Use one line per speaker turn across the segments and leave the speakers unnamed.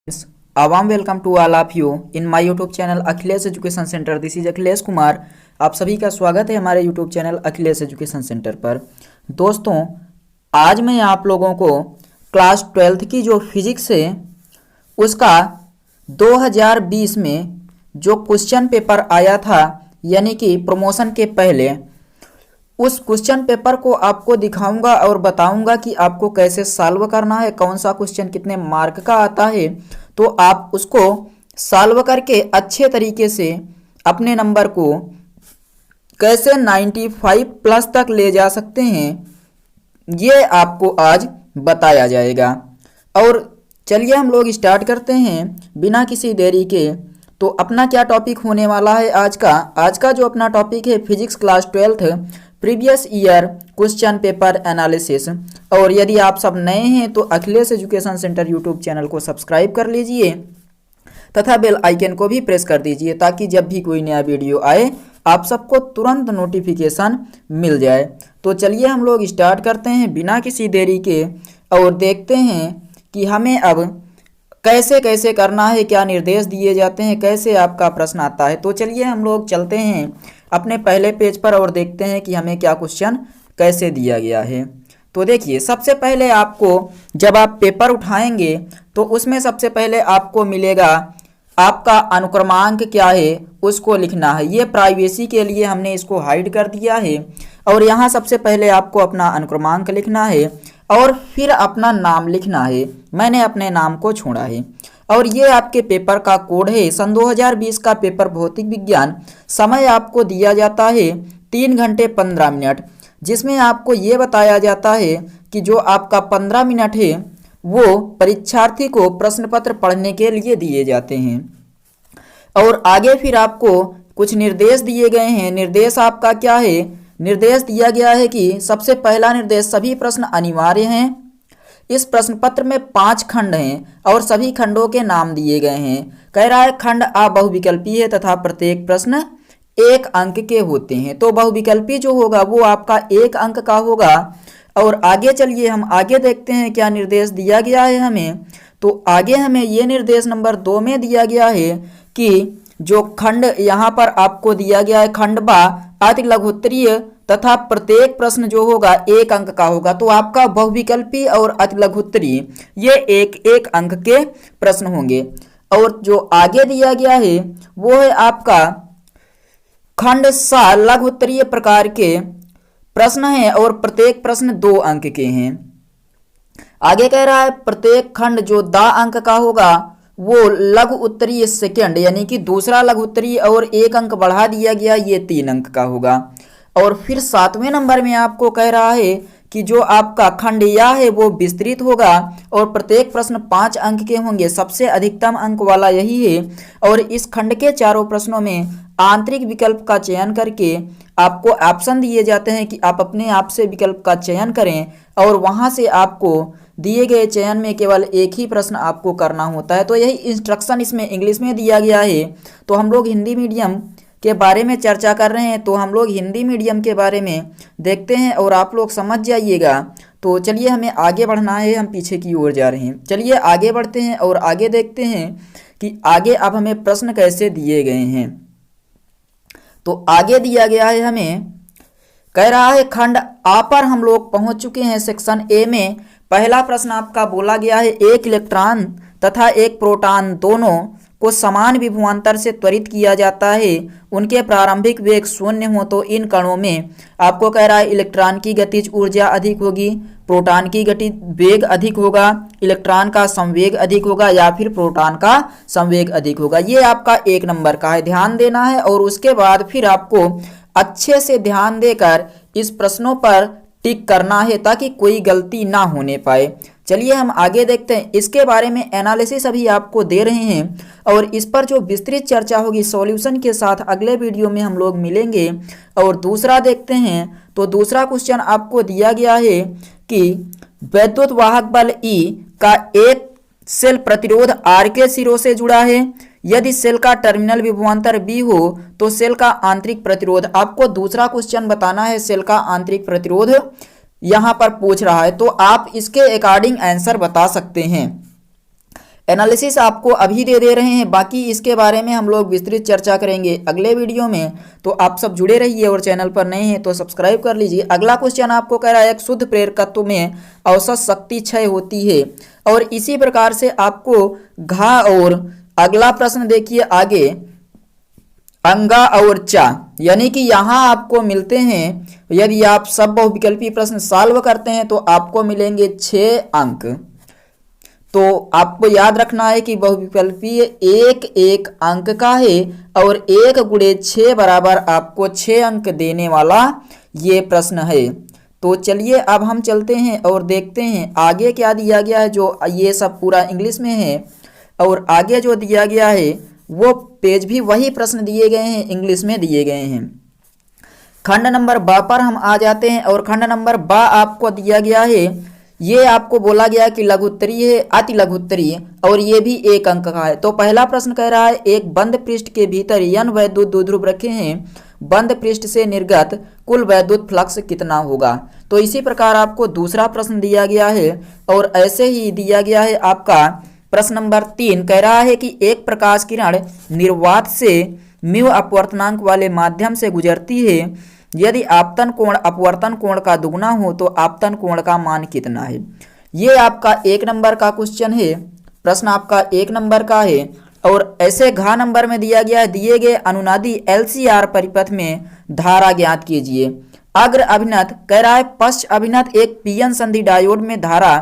A warm welcome to all of you in my YouTube channel Akhilesh education centre. This is Akhilesh Kumar. आप सभी का स्वागत है हमारे YouTube channel Akhilesh education centre पर। दोस्तों, आज मैं आप लोगों को क्लास 12th की जो फिजिक्स है उसका 2020 में जो क्वेश्चन पेपर आया था, यानी कि प्रमोशन के पहले, उस क्वेश्चन पेपर को आपको दिखाऊंगा और बताऊंगा कि आपको कैसे सॉल्व करना है, कौन सा क्वेश्चन कितने मार्क का आता है। तो आप उसको सॉल्व करके अच्छे तरीके से अपने नंबर को कैसे 95 प्लस तक ले जा सकते हैं, ये आपको आज बताया जाएगा। और चलिए हम लोग स्टार्ट करते हैं बिना किसी देरी के। तो अपना क्या टॉपिक होने वाला है आज का जो अपना टॉपिक है physics class 12th previous year question paper analysis. और यदि आप सब नए हैं तो Akhilesh education centre YouTube channel को सब्सक्राइब कर लीजिए तथा बेल आइकन को भी प्रेस कर दीजिए ताकि जब भी कोई नया वीडियो आए आप सबको तुरंत नोटिफिकेशन मिल जाए। तो चलिए हम लोग स्टार्ट करते हैं बिना किसी देरी के और देखते हैं कि हमें अब कैसे कैसे करना है, क्या निर्देश दिए जाते हैं, कैसे आपका प्रश्न आता है। तो चलिए हम लोग चलते हैं अपने पहले पेज पर और देखते हैं कि हमें क्या क्वेश्चन कैसे दिया गया है। तो देखिए, सबसे पहले आपको जब आप पेपर उठाएंगे तो उसमें सबसे पहले आपको मिलेगा आपका अनुक्रमांक क्या है उसको लिखना है। ये प्राइवेसी के लिए हमने इसको हाइड कर दिया है। और यहाँ सबसे पहले आपको अपना अनुक्रमांक लिखना है और फिर अपना नाम लिखना है। मैंने अपने नाम को छोड़ा है। और ये आपके पेपर का कोड है। सन 2020 का पेपर भौतिक विज्ञान। समय आपको दिया जाता है 3 घंटे 15 मिनट, जिसमें आपको ये बताया जाता है कि जो आपका 15 मिनट है वो परीक्षार्थी को प्रश्न पत्र पढ़ने के लिए दिए जाते हैं। और आगे फिर आपको कुछ निर्देश दिए गए हैं। निर्देश आपका क्या है? निर्देश दिया गया है कि सबसे पहला निर्देश, सभी प्रश्न अनिवार्य हैं। इस प्रश्न पत्र में 5 खंड हैं और सभी खंडों के नाम दिए गए हैं। कह रहा है खंड आ बहुविकल्पी है तथा प्रत्येक प्रश्न 1 अंक के होते हैं। तो बहुविकल्पी जो होगा वो आपका 1 अंक का होगा। और आगे चलिए हम आगे देखते हैं क्या निर्देश दिया गया है हमें। तो आगे हमें ये निर्देश नंबर 2 में दिया गया है कि जो खंड यहाँ पर आपको दिया गया है खंड बा अति लघुत्तरीय तथा प्रत्येक प्रश्न जो होगा 1 अंक का होगा। तो आपका बहुविकल्पी और अति लघुत्तरीय ये 1-1 अंक के प्रश्न होंगे। और जो आगे दिया गया है वो है आपका खंड सा लघुत्तरीय प्रकार के प्रश्न हैं और प्रत्येक प्रश्न 2 अंक के हैं। आगे कह रहा है प्रत्येक खंड जो दा अंक का होगा वो लघु उत्तरीय सेकंड, यानी कि दूसरा लघु उत्तरीय और 1 अंक बढ़ा दिया गया, ये 3 अंक का होगा। और फिर 7वें नंबर में आपको कह रहा है कि जो आपका खंड या है वो विस्तृत होगा और प्रत्येक प्रश्न 5 अंक के होंगे। सबसे अधिकतम अंक वाला यही है। और इस खंड के चारों प्रश्नों में आंतरिक विकल्प का चयन करके आपको ऑप्शन दिए जाते हैं कि आप अपने आप से विकल्प का चयन करें और वहां से आपको दिए गए चयन में केवल एक ही प्रश्न आपको करना होता है। तो यही इंस्ट्रक्शन इसमें इंग्लिश में दिया गया है। तो हम लोग हिंदी मीडियम के बारे में चर्चा कर रहे हैं, तो हम लोग हिंदी मीडियम के बारे में देखते हैं और आप लोग समझ जाइएगा। तो चलिए हमें आगे बढ़ना है, हम पीछे की ओर जा रहे हैं। चलिए आगे बढ़ते हैं और आगे देखते हैं कि आगे अब हमें प्रश्न कैसे दिए गए हैं। तो आगे दिया गया है हमें, कह रहा है खंड आ पर हम लोग पहुंच चुके हैं। सेक्शन ए में पहला प्रश्न आपका बोला गया है एक इलेक्ट्रॉन तथा एक प्रोटॉन दोनों को समान विभवांतर से त्वरित किया जाता है। उनके प्रारंभिक वेग 0 हो तो इन कणों में आपको कह रहा है इलेक्ट्रॉन की गतिज ऊर्जा अधिक होगी, प्रोटॉन की गति वेग अधिक होगा, इलेक्ट्रॉन का संवेग अधिक होगा या फिर प्रोटॉन का संवेग अधिक होगा। ये आपका 1 नंबर का है, ध्यान देना है। और उसके बाद फिर आपको अच्छे से ध्यान देकर इस प्रश्नों पर टिक करना है ताकि कोई गलती ना होने पाए। चलिए हम आगे देखते हैं। इसके बारे में एनालिसिस अभी आपको दे रहे हैं और इस पर जो विस्तृत चर्चा होगी सॉल्यूशन के साथ अगले वीडियो में हम लोग मिलेंगे। और दूसरा देखते हैं। तो दूसरा क्वेश्चन आपको दिया गया है कि वैद्युत वाहक बल E का एक सेल प्रतिरोध R के सिरों से जुड़ा है। यदि सेल का टर्मिनल विभवांतर B हो तो सेल का आंतरिक प्रतिरोध, आपको दूसरा क्वेश्चन बताना है सेल का आंतरिक प्रतिरोध यहाँ पर पूछ रहा है। तो आप इसके अकॉर्डिंग आंसर बता सकते हैं। एनालिसिस आपको अभी दे रहे हैं, बाकी इसके बारे में हम लोग विस्तृत चर्चा करेंगे अगले वीडियो में। तो आप सब जुड़े रहिए और चैनल पर नए हैं तो सब्सक्राइब कर लीजिए। अगला क्वेश्चन आपको कह रहा है एक शुद्ध प्रेरकत्व में औसत शक्ति क्षय होती है, और इसी प्रकार से आपको घा और अगला प्रश्न देखिए आगे, अंगा और चा, यानी कि यहाँ आपको मिलते हैं, यदि आप सब बहुविकल्पी प्रश्न सॉल्व करते हैं तो आपको मिलेंगे 6 अंक। तो आपको याद रखना है कि बहुविकल्पीय एक एक अंक का है और 1 गुणे 6 बराबर आपको 6 अंक देने वाला ये प्रश्न है। तो चलिए अब हम चलते हैं और देखते हैं आगे क्या दिया गया है। जो ये सब पूरा इंग्लिश में है और आगे जो दिया गया है वो पेज भी वही प्रश्न दिए गए हैं, इंग्लिश में दिए गए हैं। खंड नंबर ब पर हम आ जाते हैं और खंड नंबर ब आपको दिया गया है, ये आपको बोला गया कि लघुत्तरीय है, अति लघुत्तरीय, और ये भी 1 अंक का है। तो पहला प्रश्न कह रहा है एक बंद पृष्ठ के भीतर n वैद्युत द्विध्रुव रखे हैं, बंद पृष्ठ से निर्गत कुल वैद्युत फ्लक्स कितना होगा। तो इसी प्रकार आपको दूसरा प्रश्न दिया गया है और ऐसे ही दिया गया है आपका प्रश्न नंबर 3 कह रहा है कि एक प्रकाश किरण निर्वात से म्यू अपवर्तनांक वाले माध्यम से गुजरती है, यदि आपतन कोण अपवर्तन कोण का दुगुना हो तो आपतन कोण का मान कितना है। ये आपका 1 नंबर का क्वेश्चन है, प्रश्न आपका 1 नंबर का है। और ऐसे घ नंबर में दिया गया है, दिए गए अनुनादी LCR परिपथ में धारा ज्ञात कीजिए। अग्र अभिनत कह रहा है पश्च अभिनत एक पीएन संधि डायोड में धारा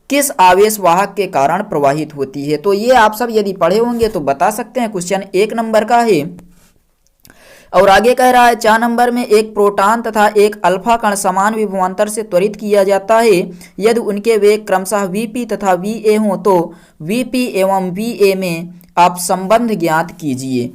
किस आवेश वाहक के कारण प्रवाहित होती है। तो ये आप सब यदि पढ़े होंगे तो बता सकते हैं, क्वेश्चन 1 नंबर का है। और आगे कह रहा है 4 नंबर में एक प्रोटॉन तथा एक अल्फा कण समान विभवांतर से त्वरित किया जाता है, यदि उनके वेग क्रमशः Vp तथा Va हो तो Vp एवं Va में आप संबंध ज्ञात कीजिए।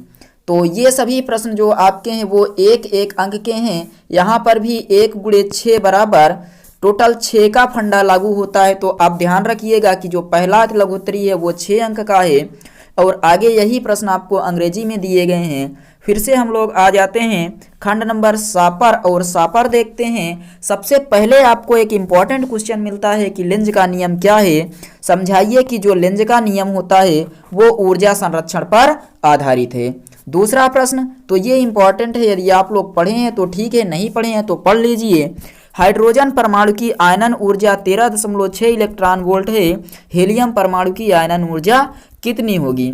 तो ये सभी प्रश्न जो आपके हैं वो 1 1 अंक के हैं। यहाँ पर भी 1 गुणे 6 बराबर टोटल 6 का फंडा लागू होता है। तो आप ध्यान रखिएगा कि जो पहला लघुत्तरी है वो 6 अंक का है और आगे यही प्रश्न आपको अंग्रेजी में दिए गए हैं। फिर से हम लोग आ जाते हैं खंड नंबर सापर और सापर देखते हैं। सबसे पहले आपको एक इम्पॉर्टेंट क्वेश्चन मिलता है कि लेंज का नियम क्या है। समझाइए कि जो लेंज का नियम होता है वो ऊर्जा संरक्षण पर आधारित है। दूसरा प्रश्न तो ये इम्पॉर्टेंट है, यदि आप लोग पढ़े हैं तो ठीक है, नहीं पढ़े हैं तो पढ़ लीजिए। हाइड्रोजन परमाणु की आयनन ऊर्जा 13.6 इलेक्ट्रॉन वोल्ट है, हीलियम परमाणु की आयनन ऊर्जा कितनी होगी।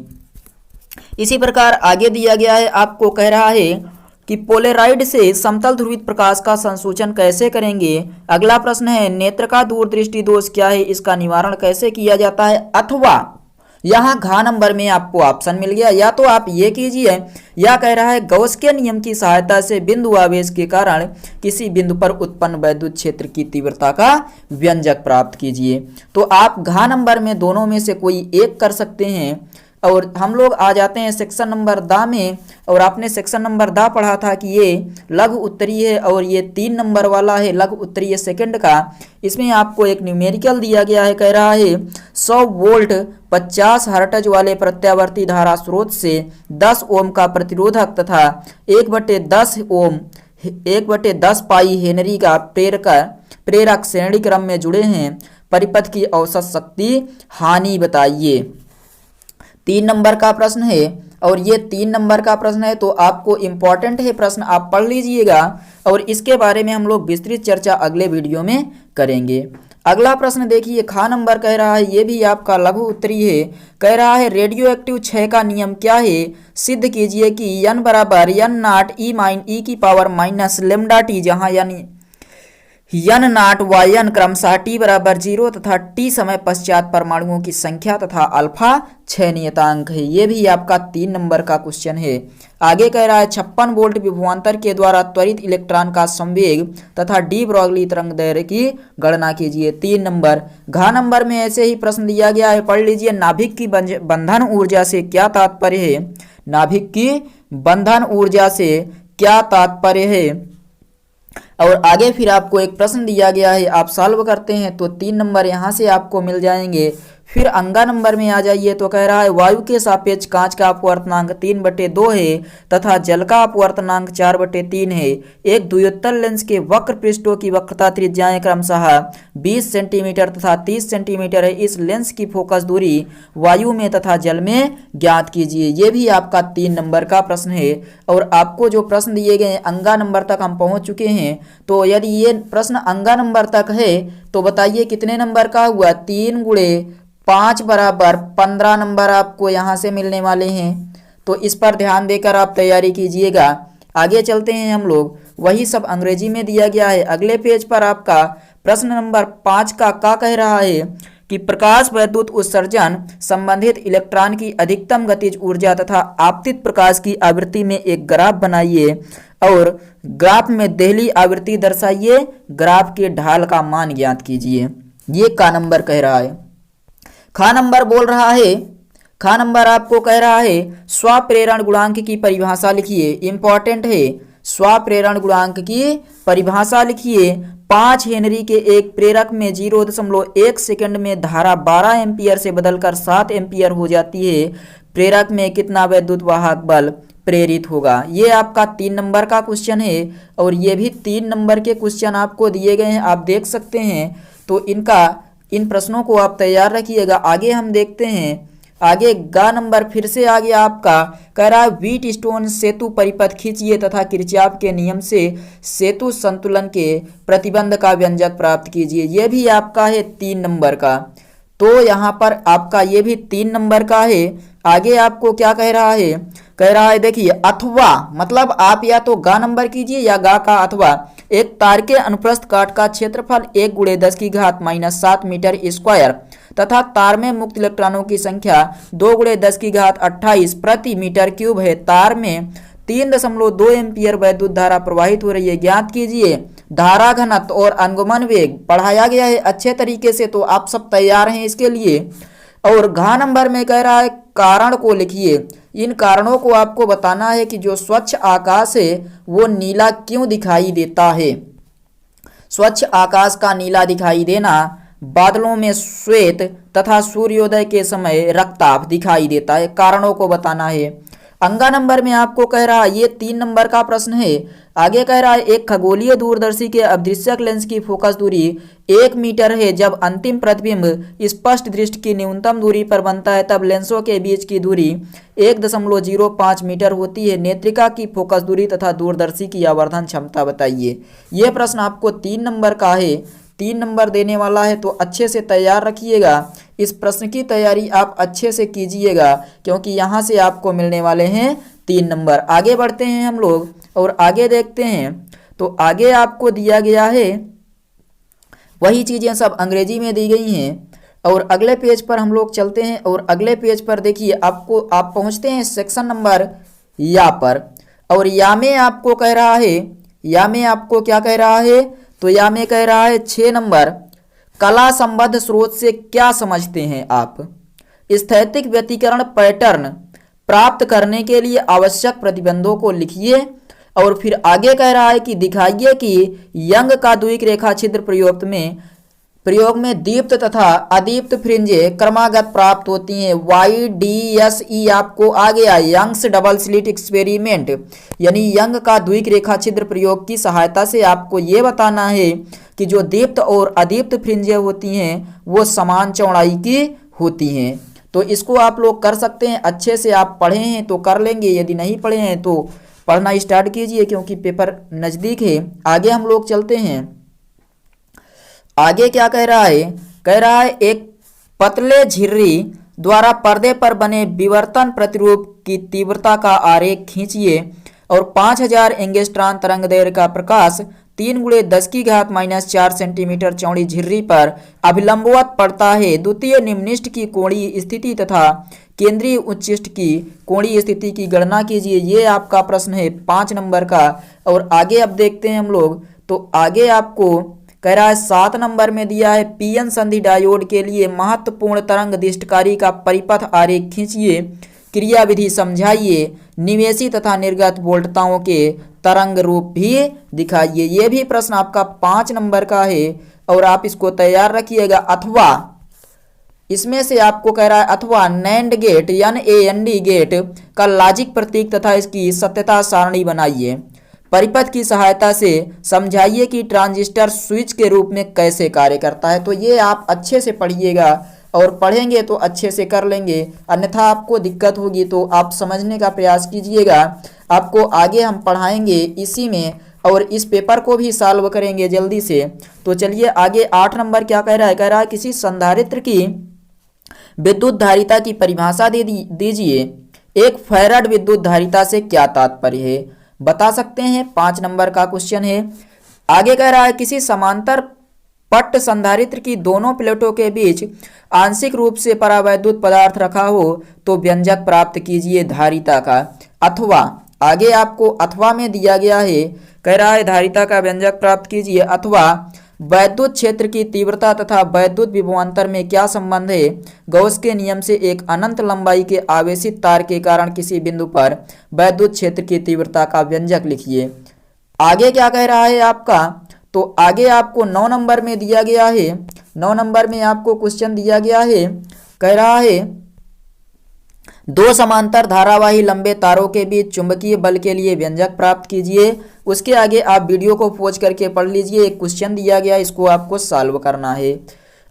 इसी प्रकार आगे दिया गया है, आपको कह रहा है कि पोलेराइड से समतल ध्रुवित प्रकाश का संसूचन कैसे करेंगे। अगला प्रश्न है नेत्र का दूरदृष्टि दोष क्या है, इसका निवारण कैसे किया जाता है। अथवा यहाँ घ नंबर में आपको ऑप्शन मिल गया, या तो आप ये कीजिए, या कह रहा है गॉस के नियम की सहायता से बिंदु आवेश के कारण किसी बिंदु पर उत्पन्न वैद्युत क्षेत्र की तीव्रता का व्यंजक प्राप्त कीजिए। तो आप घ नंबर में दोनों में से कोई एक कर सकते हैं। और हम लोग आ जाते हैं सेक्शन नंबर दा में, और आपने सेक्शन नंबर दा पढ़ा था कि ये लघु उत्तरीय है और ये 3 नंबर वाला है लघु उत्तरीय सेकंड का। इसमें आपको एक न्यूमेरिकल दिया गया है, कह रहा है 100 वोल्ट 50 हर्ट्ज वाले प्रत्यावर्ती धारा स्रोत से 10 ओम का प्रतिरोधक तथा 1/10 ओम 1/10 पाई हेनरी का प्रेरक श्रेणी क्रम में जुड़े हैं, परिपथ की औसत शक्ति हानि बताइए। 3 नंबर का प्रश्न है और ये 3 नंबर का प्रश्न है, तो आपको इम्पॉर्टेंट है प्रश्न, आप पढ़ लीजिएगा और इसके बारे में हम लोग विस्तृत चर्चा अगले वीडियो में करेंगे। अगला प्रश्न देखिए ख नंबर कह रहा है, ये भी आपका लघु उत्तरी है। कह रहा है रेडियो एक्टिव क्षय का नियम क्या है, सिद्ध कीजिए कि n बराबर n नॉट e की पावर माइनस लेमडा टी, जहाँ यानी n नॉट yn क्रमशः t बराबर 0 तथा t समय पश्चात परमाणुओं की संख्या तथा अल्फा 6 नियतांक है। ये भी आपका 3 नंबर का क्वेश्चन है। आगे कह रहा है 56 वोल्ट विभवांतर के द्वारा त्वरित इलेक्ट्रॉन का संवेग तथा डी ब्रॉगली तरंग दैर्ध्य की गणना कीजिए। 3 नंबर। घ नंबर में ऐसे ही प्रश्न दिया गया है, पढ़ लीजिए। नाभिक की बंधन ऊर्जा से क्या तात्पर्य है। नाभिक की बंधन ऊर्जा से क्या तात्पर्य है। और आगे फिर आपको एक प्रश्न दिया गया है, आप सॉल्व करते हैं तो 3 नंबर यहाँ से आपको मिल जाएंगे। फिर अंगा नंबर में आ जाइए तो कह रहा है वायु के सापेक्ष कांच का अपवर्तनांक 3/2 है तथा जल का अपवर्तनांक 4/3 है। एक द्विउत्तल लेंस के वक्र पृष्ठों की वक्रता त्रिज्याएं क्रमशः 20 सेंटीमीटर तथा 30 सेंटीमीटर है। इस लेंस की फोकस दूरी वायु में तथा जल में ज्ञात कीजिए। ये भी आपका 3 नंबर का प्रश्न है। और आपको जो प्रश्न दिए गए अंगा नंबर तक हम पहुंच चुके हैं, तो यदि ये प्रश्न अंगा नंबर तक है तो बताइए कितने नंबर का हुआ। 3 गुणे 5 बराबर 15 नंबर आपको यहाँ से मिलने वाले हैं। तो इस पर ध्यान देकर आप तैयारी कीजिएगा। आगे चलते हैं हम लोग, वही सब अंग्रेजी में दिया गया है। अगले पेज पर आपका प्रश्न नंबर 5 का कह रहा है कि प्रकाश वैद्युत उत्सर्जन संबंधित इलेक्ट्रॉन की अधिकतम गतिज ऊर्जा तथा आपतित प्रकाश की आवृत्ति में एक ग्राफ बनाइए और ग्राफ में देहली आवृत्ति दर्शाइए। ग्राफ के ढाल का मान ज्ञात कीजिए। ये का नंबर कह रहा है। खा नंबर बोल रहा है, खा नंबर आपको कह रहा है स्वप्रेरण गुणांक की परिभाषा लिखिए। इंपॉर्टेंट है, स्वप्रेरण गुणांक की परिभाषा लिखिए। 5 हेनरी के एक प्रेरक में 0.1 सेकंड में धारा 12 एम्पियर से बदलकर 7 एम्पियर हो जाती है। प्रेरक में कितना वैद्युत वाहक बल प्रेरित होगा। ये आपका 3 नंबर का क्वेश्चन है और ये भी 3 नंबर के क्वेश्चन आपको दिए गए हैं, आप देख सकते हैं। तो इन प्रश्नों को आप तैयार रखिएगा। आगे हम देखते हैं, आगे गा नंबर फिर से आ गया आपका, कह रहा है व्हीट स्टोन सेतु परिपथ खींचिए तथा किरचॉफ के नियम से सेतु संतुलन के प्रतिबंध का व्यंजक प्राप्त कीजिए। यह भी आपका है 3 नंबर का। तो यहाँ पर आपका ये भी 3 नंबर का है। आगे आपको क्या कह रहा है, कह रहा है देखिए अथवा, मतलब आप या तो गा नंबर कीजिए या गा का अथवा। एक तार के अनुप्रस्थ काट का क्षेत्रफल 1 × 10⁻⁷ मीटर स्क्वायर तथा तार में मुक्त इलेक्ट्रॉनों की संख्या 2 × 10⁻28 प्रति मीटर क्यूब है। तार में 3.2 एम्पियर वैद्युत धारा प्रवाहित हो रही है। ज्ञात कीजिए धारा घनत्व और अनुगमन वेग। पढ़ाया गया है अच्छे तरीके से, तो आप सब तैयार हैं इसके लिए। और घ नंबर में कह रहा है कारण को लिखिए। इन कारणों को आपको बताना है कि जो स्वच्छ आकाश है वो नीला क्यों दिखाई देता है। स्वच्छ आकाश का नीला दिखाई देना, बादलों में श्वेत तथा सूर्योदय के समय रक्ताभ दिखाई देता है। कारणों को बताना है। अंगा नंबर में आपको कह रहा है, ये 3 नंबर का प्रश्न है। आगे कह रहा है एक खगोलीय दूरदर्शी के अदृश्यक लेंस की फोकस दूरी 1 मीटर है। जब अंतिम प्रतिबिंब स्पष्ट दृष्टि की न्यूनतम दूरी पर बनता है तब लेंसों के बीच की दूरी 1.05 मीटर होती है। नेत्रिका की फोकस दूरी तथा दूरदर्शी की आवर्धन क्षमता बताइए। यह प्रश्न आपको 3 नंबर का है, 3 नंबर देने वाला है, तो अच्छे से तैयार रखिएगा। इस प्रश्न की तैयारी आप अच्छे से कीजिएगा क्योंकि यहाँ से आपको मिलने वाले हैं 3 नंबर। आगे बढ़ते हैं हम लोग और आगे देखते हैं। तो आगे आपको दिया गया है वही चीज़ें सब अंग्रेजी में दी गई हैं। और अगले पेज पर हम लोग चलते हैं और अगले पेज पर देखिए आप पहुँचते हैं सेक्शन नंबर या पर। और या में आपको कह रहा है, या में आपको क्या कह रहा है, तो या में कह रहा है 6 नंबर कला संबद्ध स्रोत से क्या समझते हैं आप। स्थैतिक व्यतिकरण पैटर्न प्राप्त करने के लिए आवश्यक प्रतिबंधों को लिखिए। और फिर आगे कह रहा है कि दिखाइए कि यंग का द्विक रेखा छिद्र प्रयोग में दीप्त तथा अदीप्त फ्रिंजें क्रमागत प्राप्त होती हैं। YDSE आपको आ गया, यंग्स डबल स्लिट एक्सपेरिमेंट, यानी यंग का द्विक रेखा छिद्र प्रयोग की सहायता से आपको ये बताना है कि जो दीप्त और अदीप्त फ्रिंजें होती हैं वो समान चौड़ाई की होती हैं। तो इसको आप लोग कर सकते हैं। अच्छे से आप पढ़े हैं तो कर लेंगे, यदि नहीं पढ़े हैं तो पढ़ना स्टार्ट कीजिए क्योंकि पेपर नज़दीक है। आगे हम लोग चलते हैं। आगे क्या कह रहा है, कह रहा है एक पतले झिर्री द्वारा पर्दे पर बने विवर्तन प्रतिरूप की तीव्रता का आरेख खींचिए और 5000 एंगस्ट्रॉन तरंग दैर्घ्य का प्रकाश 3 × 10⁻⁴ सेंटीमीटर चौड़ी झिर्री पर अभिलंबवत पड़ता है। द्वितीय निम्निष्ठ की कोणीय स्थिति तथा केंद्रीय उच्चिष्ट की कोणीय स्थिति की गणना कीजिए। ये आपका प्रश्न है 5 नंबर का। और आगे अब देखते हैं हम लोग। तो आगे आपको कह रहा है 7 नंबर में दिया है पीएन संधि डायोड के लिए महत्वपूर्ण तरंग दिष्टकारी का परिपथ आरेख खींचिए, क्रिया विधि समझाइए, निवेशी तथा निर्गत वोल्टताओं के तरंग रूप भी दिखाइए। ये भी प्रश्न आपका 5 नंबर का है और आप इसको तैयार रखिएगा। अथवा इसमें से आपको कह रहा है अथवा नैंड गेट NAND गेट का लॉजिक प्रतीक तथा इसकी सत्यता सारणी बनाइए। परिपथ की सहायता से समझाइए कि ट्रांजिस्टर स्विच के रूप में कैसे कार्य करता है। तो ये आप अच्छे से पढ़िएगा और पढ़ेंगे तो अच्छे से कर लेंगे, अन्यथा आपको दिक्कत होगी तो आप समझने का प्रयास कीजिएगा। आपको आगे हम पढ़ाएंगे इसी में और इस पेपर को भी सॉल्व करेंगे जल्दी से। तो चलिए आगे 8 नंबर क्या कह रहा है। कह रहा है किसी संधारित्र की विद्युत धारिता की परिभाषा दीजिए। एक फैराड विद्युत धारिता से क्या तात्पर्य है, बता सकते हैं। 5 नंबर का क्वेश्चन है। आगे कह रहा है किसी समांतर पट्ट संधारित्र की दोनों प्लेटों के बीच आंशिक रूप से परावैद्युत पदार्थ रखा हो तो व्यंजक प्राप्त कीजिए धारिता का। अथवा आगे आपको अथवा में दिया गया है, कह रहा है धारिता का व्यंजक प्राप्त कीजिए। अथवा वैद्युत क्षेत्र की तीव्रता तथा वैद्युत विभवांतर में क्या संबंध है। गॉस के नियम से एक अनंत लंबाई के आवेशित तार के कारण किसी बिंदु पर वैद्युत क्षेत्र की तीव्रता का व्यंजक लिखिए। आगे क्या कह रहा है आपका, तो आगे आपको 9 नंबर में दिया गया है। 9 नंबर में आपको क्वेश्चन दिया गया है, कह रहा है दो समांतर धारावाही लंबे तारों के बीच चुंबकीय बल के लिए व्यंजक प्राप्त कीजिए। उसके आगे आप वीडियो को पॉज करके पढ़ लीजिए। एक क्वेश्चन दिया गया, इसको आपको सॉल्व करना है।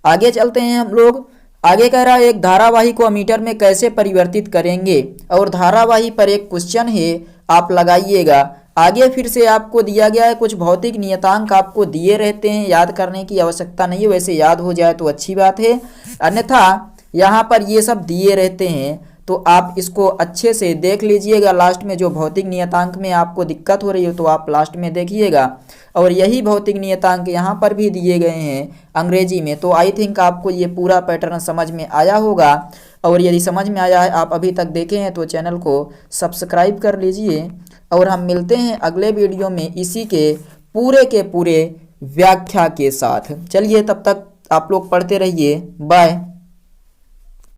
आगे चलते हैं हम लोग। आगे कह रहा है एक धारावाही को अमीटर में कैसे परिवर्तित करेंगे, और धारावाही पर एक क्वेश्चन है, आप लगाइएगा। आगे फिर से आपको दिया गया है कुछ भौतिक नियतांक आपको दिए रहते हैं, याद करने की आवश्यकता नहीं है। वैसे याद हो जाए तो अच्छी बात है, अन्यथा यहाँ पर ये सब दिए रहते हैं तो आप इसको अच्छे से देख लीजिएगा। लास्ट में जो भौतिक नियतांक में आपको दिक्कत हो रही हो तो आप लास्ट में देखिएगा। और यही भौतिक नियतांक यहाँ पर भी दिए गए हैं अंग्रेजी में। तो आई थिंक आपको ये पूरा पैटर्न समझ में आया होगा, और यदि समझ में आया है, आप अभी तक देखे हैं तो चैनल को सब्सक्राइब कर लीजिए। और हम मिलते हैं अगले वीडियो में इसी के पूरे व्याख्या के साथ। चलिए तब तक आप लोग पढ़ते रहिए, बाय।